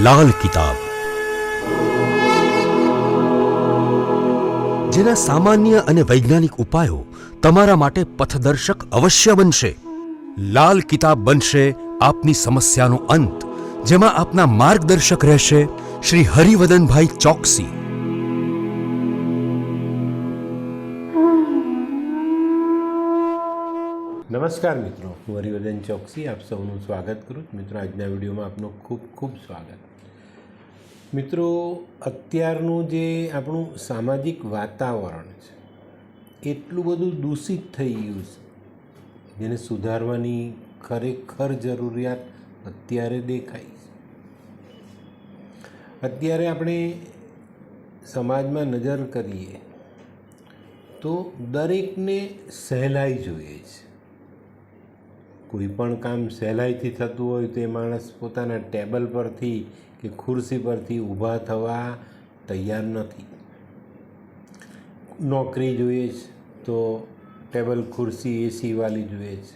લાલ કિતાબ, જેના સામાન્ય અને વૈજ્ઞાનિક ઉપાયો તમારા માટે પથદર્શક અવશ્ય બનશે. લાલ કિતાબ બનશે આપની સમસ્યાનો અંત, જેમાં આપના માર્ગદર્શક રહેશે શ્રી હરિવદનભાઈ ચોકસી. નમસ્કાર મિત્રો, હું હરિવદન ચોકસી આપ સૌનું સ્વાગત કરું છું. મિત્રો, આજના વિડીયોમાં આપનું ખૂબ ખૂબ સ્વાગત. મિત્રો, અત્યારનું જે આપણું સામાજિક વાતાવરણ છે એટલું બધું દૂષિત થઈ ગયું છે, જેને સુધારવાની ખરેખર જરૂરિયાત અત્યારે દેખાય છે. અત્યારે આપણે સમાજમાં નજર કરીએ તો દરેકને સહેલાઈ જોઈએ છે. કોઈ પણ કામ સહેલાઈથી થતું હોય તો એ માણસ પોતાના ટેબલ પરથી કે ખુરશી પરથી ઊભા થવા તૈયાર નથી. નોકરી જોઈએ છે તો ટેબલ ખુરશી એસીવાળી જોઈએ છે.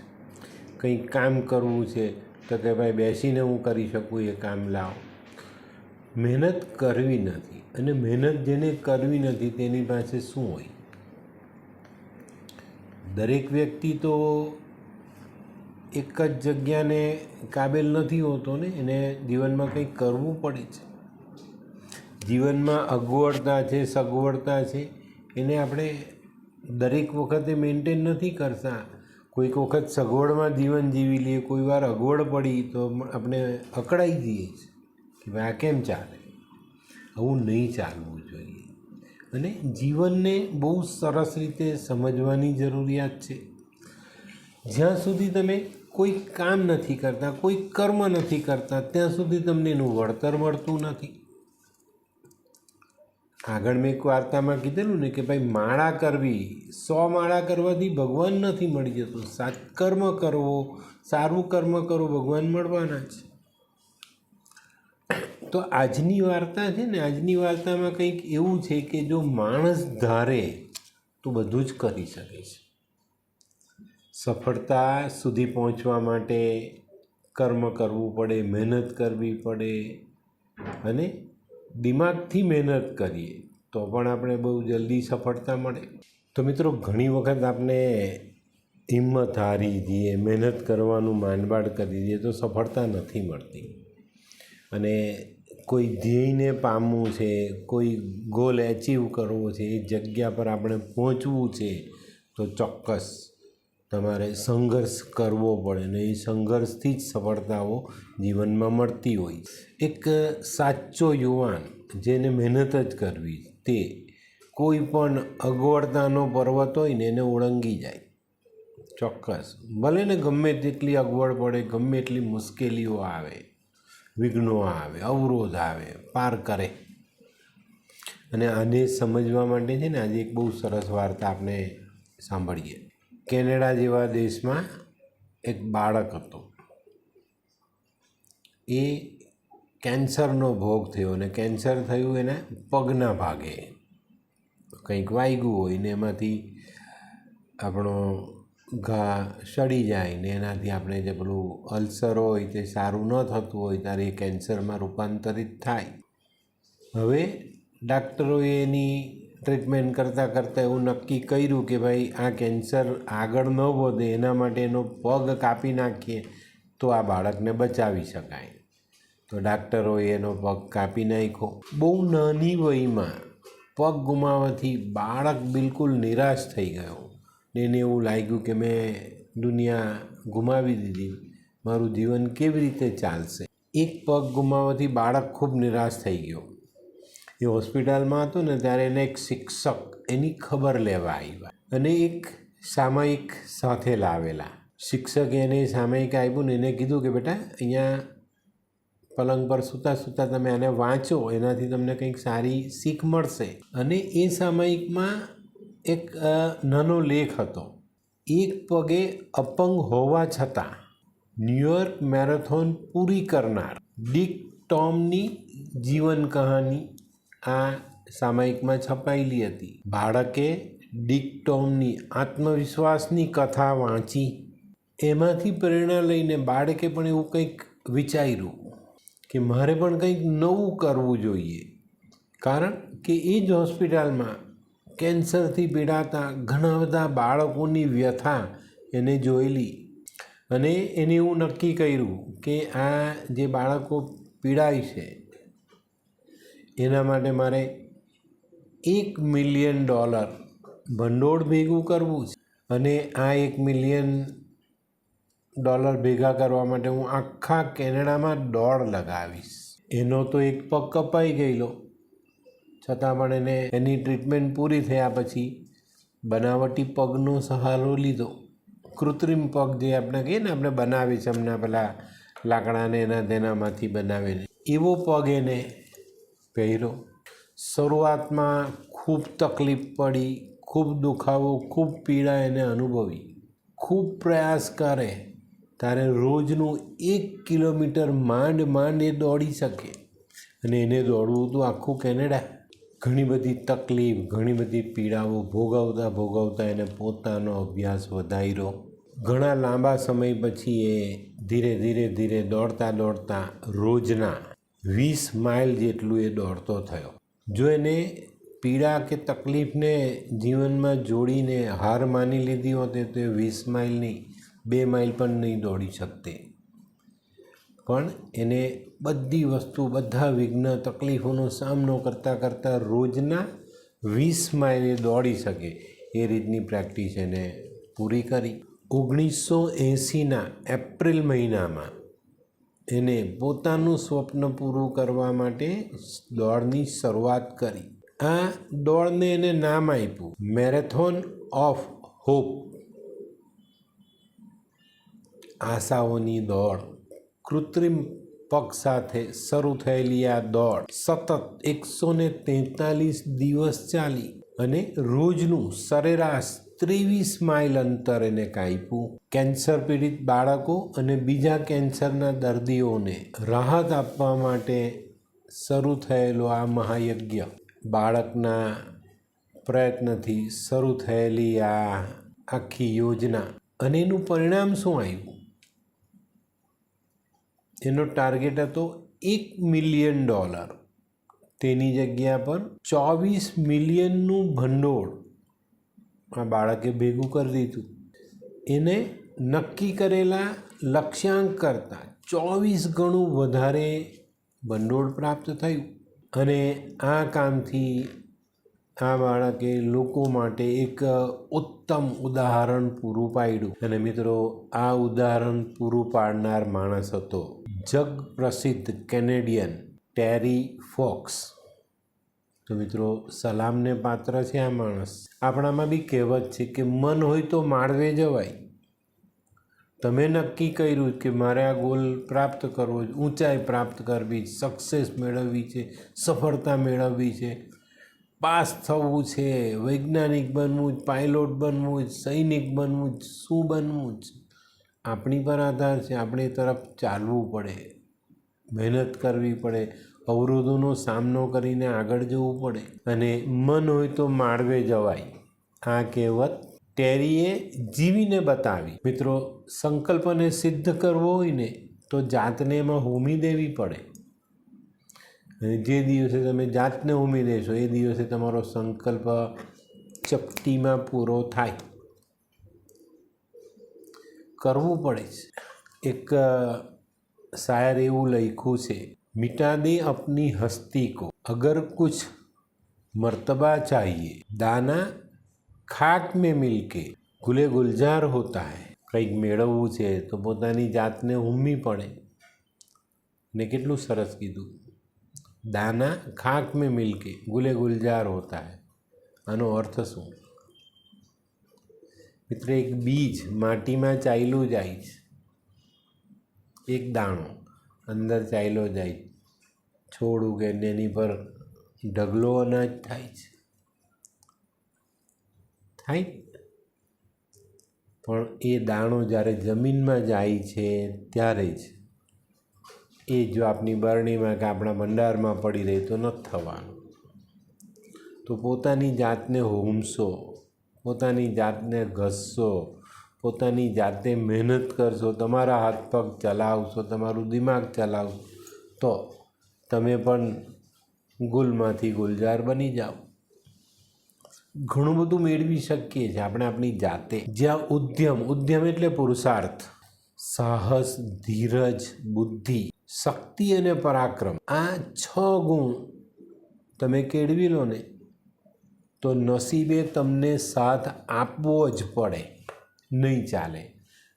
કંઈક કામ કરવું છે તો કે ભાઈ બેસીને હું કરી શકું એ કામ લાવો. મહેનત કરવી નથી, અને મહેનત જેને કરવી નથી તેની પાસે શું હોય? દરેક વ્યક્તિ તો એક જ જગ્યાને કાબેલ નથી હોતો ને, એને જીવનમાં કંઈક કરવું પડે છે. જીવનમાં અગવડતા છે, સગવડતા છે, એને આપણે દરેક વખતે મેન્ટેન નથી કરતા. કોઈક વખત સગવડમાં જીવન જીવી લઈએ, કોઈ વાર અગવડ પડી તો આપણે અકળાઈ જઈએ છીએ કે ભાઈ આ કેમ ચાલે, આવું નહીં ચાલવું જોઈએ. અને જીવનને બહુ સરસ રીતે સમજવાની જરૂરિયાત છે. જ્યાં સુધી તમે કોઈ કામ નથી કરતા, કોઈ કર્મ નથી કરતા, ત્યાં સુધી તમને એનું વળતર મળતું નથી. આગળ મેં એક વાર્તામાં કીધેલું ને કે ભાઈ માળા કરવી, 100 માળા કરવાથી ભગવાન નથી મળી જતું. સત્કર્મ કરવો, સારું કર્મ કરો, ભગવાન મળવાના છે. તો આજની વાર્તા છે ને, આજની વાર્તામાં કંઈક એવું છે કે જો માણસ ધારે તો બધું જ કરી શકે છે. સફળતા સુધી પહોંચવા માટે કર્મ કરવું પડે, મહેનત કરવી પડે, અને દિમાગથી મહેનત કરીએ તો પણ આપણે બહુ જલ્દી સફળતા મળે. તો મિત્રો, ઘણી વખત આપણે હિંમત હારી દઈએ, મહેનત કરવાનું માંડબાડ કરી દઈએ તો સફળતા નથી મળતી. અને કોઈ ધ્યેયને પામવું છે, કોઈ ગોલ એચીવ કરવો છે, એ જગ્યા પર આપણે પહોંચવું છે તો ચોક્કસ તમારે સંઘર્ષ કરવો પડે, ને એ સંઘર્ષથી જ સફળતાઓ જીવનમાં મળતી હોય. એક સાચો યુવાન જેને મહેનત જ કરવી, તે કોઈ પણ અગવડતાનો પર્વત હોય ને એને ઓળંગી જાય. ચોક્કસ, ભલે ને ગમે તેટલી અગવડ પડે, ગમે એટલી મુશ્કેલીઓ આવે, વિઘ્નો આવે, અવરોધ આવે, પાર કરે. અને આને સમજવા માટે છે ને આજે એક બહુ સરસ વાર્તા આપણે સાંભળીએ. કેનેડા જેવા દેશમાં એક બાળક હતો. એ કેન્સરનો ભોગ થયો, અને કેન્સર થયું એના પગના ભાગે. કંઈક વાગ્યું હોય ને એમાંથી આપણો ઘા સડી જાય ને એનાથી આપણે જે પેલું અલ્સર હોય તે સારું ન થતું હોય ત્યારે એ કેન્સરમાં રૂપાંતરિત થાય. હવે ડાક્ટરોએ એની ટ્રીટમેન્ટ કરતાં એવું નક્કી કર્યું કે ભાઈ આ કેન્સર આગળ ન વધે એના માટે એનો પગ કાપી નાખીએ તો આ બાળકને બચાવી શકાય. તો ડાક્ટરોએ એનો પગ કાપી નાખ્યો. બહુ નાની વયમાં પગ ગુમાવવાથી બાળક બિલકુલ નિરાશ થઈ ગયો ને એને એવું લાગ્યું કે મેં દુનિયા ગુમાવી દીધી, મારું જીવન કેવી રીતે ચાલશે. એક પગ ગુમાવવાથી બાળક ખૂબ નિરાશ થઈ ગયો. એ હોસ્પિટલમાં હતો ને ત્યારે એને એક શિક્ષક એની ખબર લેવા આવ્યા અને એક સામયિક સાથે લાવેલા. શિક્ષકે એને સામયિક આપ્યું ને એને કીધું કે બેટા, અહીંયા પલંગ પર સૂતા સૂતા તમે આને વાંચો, એનાથી તમને કંઈક સારી શીખ મળશે. અને એ સામયિકમાં એક નાનો લેખ હતો. એક પગે અપંગ હોવા છતાં ન્યૂયોર્ક મેરેથોન પૂરી કરનાર ડિક ટોમની જીવન કહાની આ સામયિકમાં છપાયેલી હતી. બાળકે ડિક ટોમની આત્મવિશ્વાસની કથા વાંચી. એમાંથી પ્રેરણા લઈને બાળકે પણ એવું કંઈક વિચાર્યું કે મારે પણ કંઈક નવું કરવું જોઈએ, કારણ કે એ જ હોસ્પિટલમાં કેન્સરથી પીડાતા ઘણા બધા બાળકોની વ્યથા એને જોયેલી અને એને એવું નક્કી કર્યું કે આ જે બાળકો પીડાય છે એના માટે મારે $1 મિલિયન ભંડોળ ભેગું કરવું છે અને આ $1 મિલિયન ભેગા કરવા માટે હું આખા કેનેડામાં દોડ લગાવીશ. એનો તો એક પગ કપાઈ ગયેલો, છતાં પણ એને એની ટ્રીટમેન્ટ પૂરી થયા પછી બનાવટી પગનો સહારો લીધો. કૃત્રિમ પગ જે આપણે કહીએ ને, આપણે બનાવી છે હમણાં પેલા લાકડાને એના તેનામાંથી બનાવીને, એવો પગ એને પહેર્યો. શરૂઆતમાં ખૂબ તકલીફ પડી, ખૂબ દુખાવો, ખૂબ પીડા એને અનુભવી. ખૂબ પ્રયાસ કરે ત્યારે રોજનું 1 કિલોમીટર માંડ એ દોડી શકે, અને એને દોડવું હતું આખું કેનેડા. ઘણી બધી તકલીફ, ઘણી બધી પીડાઓ ભોગવતા એને પોતાનો અભ્યાસ વધાર્યો. ઘણા લાંબા સમય પછી એ ધીરે દોડતા રોજના 20 માઇલ જેટલું એ દોડતો થયો. જો એને પીડા કે તકલીફને જીવનમાં જોડીને હાર માની લીધી હોત તો એ 20 માઇલ નહીં, 2 માઇલ પણ નહીં દોડી શકતે. પણ એને બધી વસ્તુ, બધા વિઘ્ન, તકલીફોનો સામનો કરતાં રોજના 20 માઇલ એ દોડી શકે એ રીતની પ્રેક્ટિસ એને પૂરી કરી. 1980ના એપ્રિલ મહિનામાં એને પોતાનું સ્વપ્ન પૂરું કરવા માટે દોડની શરૂઆત કરી. આ દોડને એને નામ આપ્યું મેરેથોન ઓફ હોપ, આશાઓની દોડ. કૃત્રિમ પગ સાથે શરૂ થયેલી આ દોડ સતત 143 દિવસ ચાલી અને રોજનું સરેરાશ 23 માઇલ અંતર એને કાપ્યું. કેન્સર પીડિત બાળકો અને બીજા કેન્સરના દર્દીઓને રાહત આપવા માટે શરૂ થયેલો આ મહાયજ્ઞ, બાળકના પ્રયત્નથી શરૂ થયેલી આ આખી યોજના, અને એનું પરિણામ શું આવ્યું? એનો ટાર્ગેટ હતો $1 મિલિયન. તેની જગ્યા પર 24 મિલિયનનું ભંડોળ આ બાળકે ભેગું કરી દીધું. એને નક્કી કરેલા લક્ષ્યાંક કરતાં 24 ગણું વધારે ભંડોળ પ્રાપ્ત થયું. અને આ કામથી આ બાળકે લોકો માટે એક ઉત્તમ ઉદાહરણ પૂરું પાડ્યું. અને મિત્રો, આ ઉદાહરણ પૂરું પાડનાર માણસ હતો જગ પ્રસિદ્ધ કેનેડિયન ટેરી ફોક્સ. તો મિત્રો, સલામને પાત્ર છે આ માણસ. આપણામાં બી કહેવત છે કે મન હોય તો માળવે જવાય. તમે નક્કી કર્યું કે મારે આ ગોલ પ્રાપ્ત કરવો, ઊંચાઈ પ્રાપ્ત કરવી, સક્સેસ મેળવવી છે, સફળતા મેળવવી છે, પાસ થવું છે, વૈજ્ઞાનિક બનવું જ, પાયલોટ બનવું જ, સૈનિક બનવું જ, શું બનવું જ, આપણી પર આધાર છે. આપણે એ તરફ ચાલવું પડે, મહેનત કરવી પડે, અવરોધોનો સામનો કરીને આગળ જવું પડે, અને મન હોય તો માળવે જવાય. આ કહેવત ટેરીએ જીવીને બતાવી. મિત્રો, સંકલ્પને સિદ્ધ કરવો હોય ને તો જાતને એમાં હોમી દેવી પડે. અને જે દિવસે તમે જાતને હોમી દેશો એ દિવસે તમારો સંકલ્પ ચપટીમાં પૂરો થાય. કરવું પડે છે. એક શાયર એવું લખ્યું છે, मिटा दे अपनी हस्ती को अगर कुछ मर्तबा चाहिए, दाना खाक में मिलके गुले गुलजार होता है. કંઈક મેળવવું છે તો પોતાની જાતને હોમવી પડે. ને કેટલું સરસ કીધું, દાના ખાક મેં મિલકે ગુલે ગુલजार હોતા है. આનો અર્થ શું? મિત્ર, એક બીજ માટીમાં ચાલ્યું જાય છે, એક દાણો અંદર ચાલ્યો જાય, છોડ ઉગે ને એની પર ઢગલો અનાજ થાય છે, થાય. પણ એ દાણો જ્યારે જમીનમાં જાય છે ત્યારે જ એ જો આપણી બરણીમાં કે આપણા ભંડારમાં પડી રહે તો નથી થવાનું. તો પોતાની જાતને હોમશો, પોતાની જાતને ઘસશો, પોતાની જાતે મહેનત કરશો, તમારા હાથ પગ ચલાવશો, તમારું દિમાગ ચલાવશો, તો તમે પણ ગુલમાંથી ગુલજાર બની જાઓ. ઘણું બધું મેળવી શકીએ છીએ આપણે આપણી જાતે. જ્યાં ઉદ્યમ એટલે પુરુષાર્થ, સાહસ, ધીરજ, બુદ્ધિ, શક્તિ અને પરાક્રમ, આ 6 ગુણ તમે કેળવી લો ને તો નસીબે તમને સાથ આપવો જ પડે, નહીં ચાલે.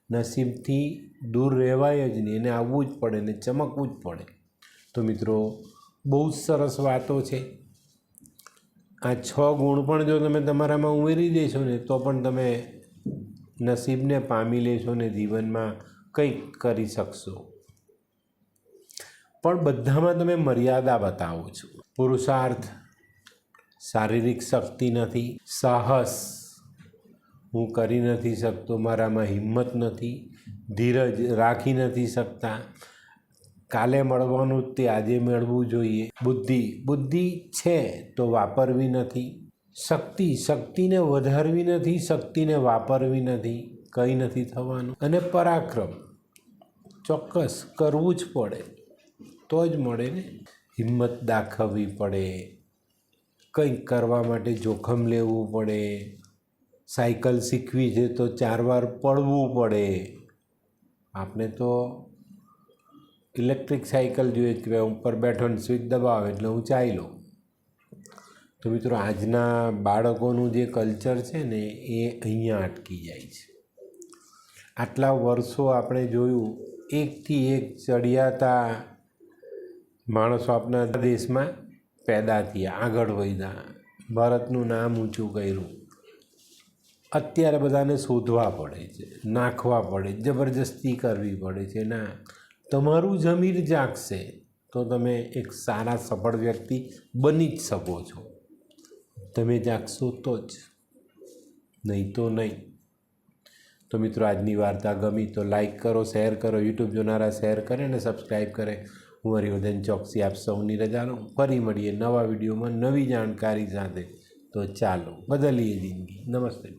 નસીબથી દૂર રહેવાય જ નહીં, એને આવવું જ પડે ને ચમકવું જ પડે. તો મિત્રો, બહુ જ સરસ વાતો છે. આ 6 ગુણ પણ જો તમે તમારામાં ઉમેરી દેશો ને તો પણ તમે નસીબને પામી લેશો ને જીવનમાં કંઈક કરી શકશો. પણ બધામાં તમે મર્યાદા બતાવો છો. પુરુષાર્થ, શારીરિક શક્તિ નથી. સાહસ, હું કરી નથી શકતો, મારામાં હિંમત નથી. ધીરજ, રાખી નથી શકતા, કાલે મળવાનું તે આજે મેળવું જોઈએ. બુદ્ધિ છે તો વાપરવી નથી. શક્તિને વધારવી નથી, શક્તિને વાપરવી નથી, કંઈ નથી થવાનું. અને પરાક્રમ, ચોક્કસ કરવું જ પડે તો જ મળે ને. હિંમત દાખવવી પડે, કંઈક કરવા માટે જોખમ લેવું પડે. સાયકલ શીખવી છે તો 4 વાર પડવું પડે. આપણે તો ઇલેક્ટ્રિક સાયકલ જોઈએ કે ઉપર બેઠો ને સ્વિચ દબાવે એટલે હું ચાલ્યો. તો મિત્રો, આજના બાળકોનું જે કલ્ચર છે ને એ અહીંયા અટકી જાય છે. આટલા વર્ષો આપણે જોયું, એકથી એક ચડિયાતા માણસો આપણા દેશમાં પેદા થયા, આગળ વધ્યા, ભારતનું નામ ઊંચું કર્યું. અત્યારે બધાને શોધવા પડે છે, નાખવા પડે, જબરજસ્તી કરવી પડે છે. ના, તમારું જમીર જાગશે તો તમે એક સારા સફળ વ્યક્તિ બની જ શકો છો. તમે જાગશો તો જ, નહીં તો નહીં. તો મિત્રો, આજની વાર્તા ગમી તો લાઈક કરો, શેર કરો. યુટ્યુબ જોનારા શેર કરે અને સબસ્ક્રાઈબ કરે. હું હરિવર્ધન ચોકસી આપ સૌની રજા લઉં. ફરી મળીએ નવા વિડીયોમાં નવી જાણકારી સાથે. તો ચાલો બદલીએ જિંદગી. નમસ્તે.